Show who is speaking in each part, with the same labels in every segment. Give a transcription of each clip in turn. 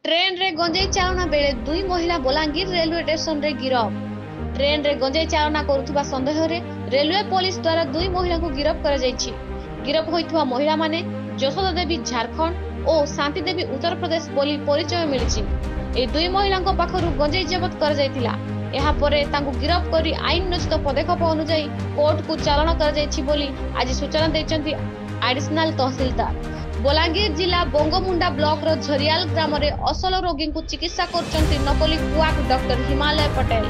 Speaker 1: Train रे गंजेई चालना बेले दुई महिला बलांगीर रेलवे स्टेशन रे गिरफ। ट्रेन रे गंजेई चालना करुवा संदेह रे रेलवे पुलिस द्वारा दुई महिला को गिरफ करा जायछि। गिरफ होइथुवा महिला माने जशोदा देवी झारखंड और शांति देवी उत्तर प्रदेश बोली परिचय मिलिछि। ए दुई महिला को पाखरु गंजेई जब्त करा जायतिला। एहा परे तांको गिरफ करी आईन नचित पदक्षेप अनुसार कोर्ट को चालान करा जायछि बोली आज सूचना दैछन्ति एडिशनल तहसीलदार। बलांगीर जिला बोंगमुंडा ब्लॉक रो झरियाल ग्राम रे असल रोगी को चिकित्सा करचंती नकली कुआक डॉक्टर हिमालय पटेल।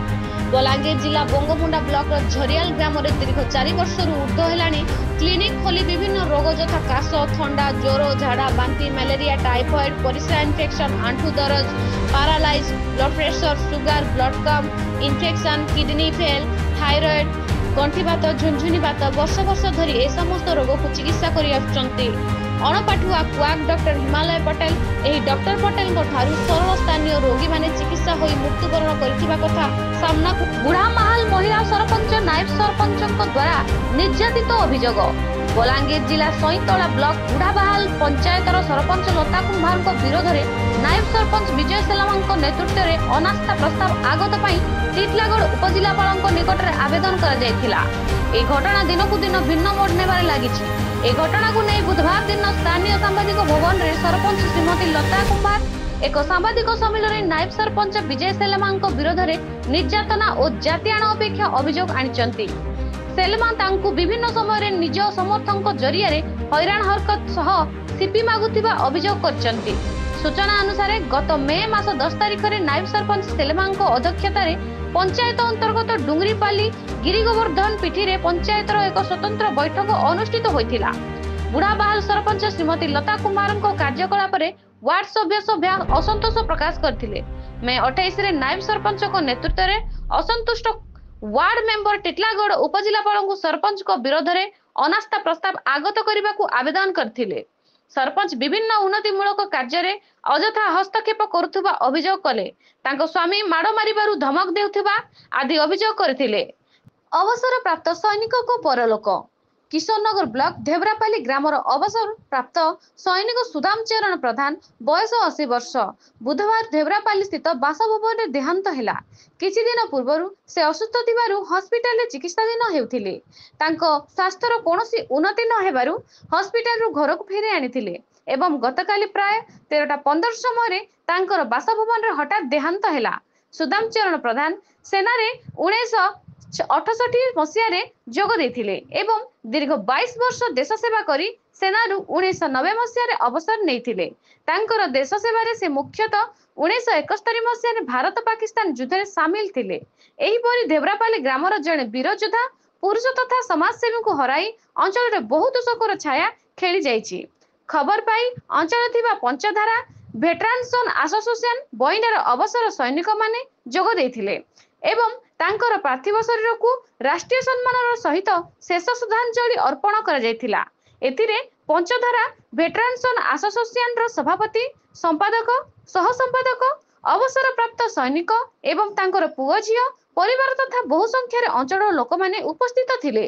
Speaker 1: बलांगीर जिला बोंगमुंडा ब्लॉक रो झरियाल ग्राम रे दीर्घ 4 वर्ष ऊर्ध्व हेलानी क्लिनिक खोली विभिन्न रोग जथा काश, ठंडा, ज्वर, झाड़ा, बांती, मलेरिया, टाइफॉइड, परिस्रा इन्फेक्शन, आंठू दरज, paralyse, blood pressure, sugar, blood कम, इन्फेक्शन, किडनी फेल, थायराइड, गंठीबात, झुंझुनी बात वर्ष वर्ष धरी ए समस्त रोग को चिकित्सा करि आछंती अणपाठुआ कुआक डॉक्टर हिमालय पटेल। एही डॉक्टर पटेल को ठारू सरल स्थानीय रोगी माने चिकित्सा होई मृत्युवरण करिथिबा कथा सामना बुढ़ामाहाल महिला सरपंच नायब सरपंचक द्वारा निर्यातित अभियोग। बलांगीर जिला सईतला ब्लॉक बुढ़ामाहाल पंचायतर सरपंच लता कुंभार विरोध में नायब सरपंच विजय सेलामा नेतृत्व में अनास्था प्रस्ताव आगत पर टीटलागढ़ उपजिलापाल निकट में आवेदन कर घटना दिन को दिन भिन्न मोड़ नेबार लागिछि। ए घटना को नहीं बुधवार दिन स्थानीय सांबादिक भवन में सरपंच श्रीमती लता कुंभार एक सांबादिक सम्मेलन में नायब सरपंच विजय सेलामा विरोध में निर्यातना और जातिआण अपेक्षा अभियोग आनिचंती। सेलमा तांकु विभिन्न समय निज समर्थक जरिया हैरान हरकत सह सीपी मागुथिबा अभियोग करचंती। सूचना अनुसार गत मे मास 10 तारिख में नायब सरपंच सेलमा अध्यक्षतार पंचायत अंतर्गत डुंगरीपाली गिरिगोवर्धन पीठी रे पंचायतर एक स्वतंत्र बैठक अनुष्ठित होइथिला। बुढ़ामाहाल सरपंच श्रीमती लता कुमार कार्यकलाप वार्ड सभ्य असंतोष प्रकाश करथिले। मे 28 रे नायब सरपंच नेतृत्व में असंतुष्ट वार्ड मेंबर टिटलागढ़ उपजिलापाल सरपंच विरोध में अनास्था प्रस्ताव आगत करने को आवेदन करथिले। सरपंच विभिन्न उन्नतिमूलक कार्य अजथा हस्तक्षेप करुवा अभियोग कले। तांको स्वामी माड़ मारिबारु धमक देउथिबा आदि अभियोग करथिले। अवसर प्राप्त सैनिक को परलोक। किशोरनगर ब्लॉक धेवरापाली ग्रामर अवसर प्राप्त सैनिक सुदाम चरण प्रधान बयस 80 वर्ष बुधवार धेवरापाली स्थित बासभवन में देहांत हैला। किछि दिन पूर्व से असुस्थ थिबारु हॉस्पिटल रे चिकित्साधीन हेउथिले। तांको स्वास्थ्यर कोनोसी उन्नति न हेबारु हॉस्पिटल रु घर को फेरे आनिथिले एवं गतकाली प्राय 13:15 समय तांकर बासभवन रे हठात देहांत हैला। सुदाम चरण प्रधान सेना रे 1968 मसीह जोग देथिले एवं दीर्घ 22 वर्ष देश सेवा करी सेनारु 1990 मसीह अवसर नेइथिले। तांकर देश सेवा रे से मुख्यतः 1971 मसीह भारत पाकिस्तान युद्ध में सामिल थिले। एही परि धेवरापाली ग्रामर जणे वीर योद्धा पुरुष तथा समाजसेवी को हराई अंचल रे बहुत शोकर छाया खेली जाइछि। खबर पाई अंचल थिबा पंचधारा भेटरानसन एसोसिएशन बइनार अवसर सैनिक माने जोग देथिले एवं तांकर पार्थिव शरीर को राष्ट्रीय सम्मान सहित शेष श्रद्धांजलि अर्पण करा जायतिला। एथिरे पंचधारा भेटरानसन एसोसिएशन रो सभापति, संपादक, सह संपादक, अवसर प्राप्त सैनिक एवं तांकर पुओ झियो परिवार तथा बहु संख्यार अंचल लोक माने उपस्थित थिले।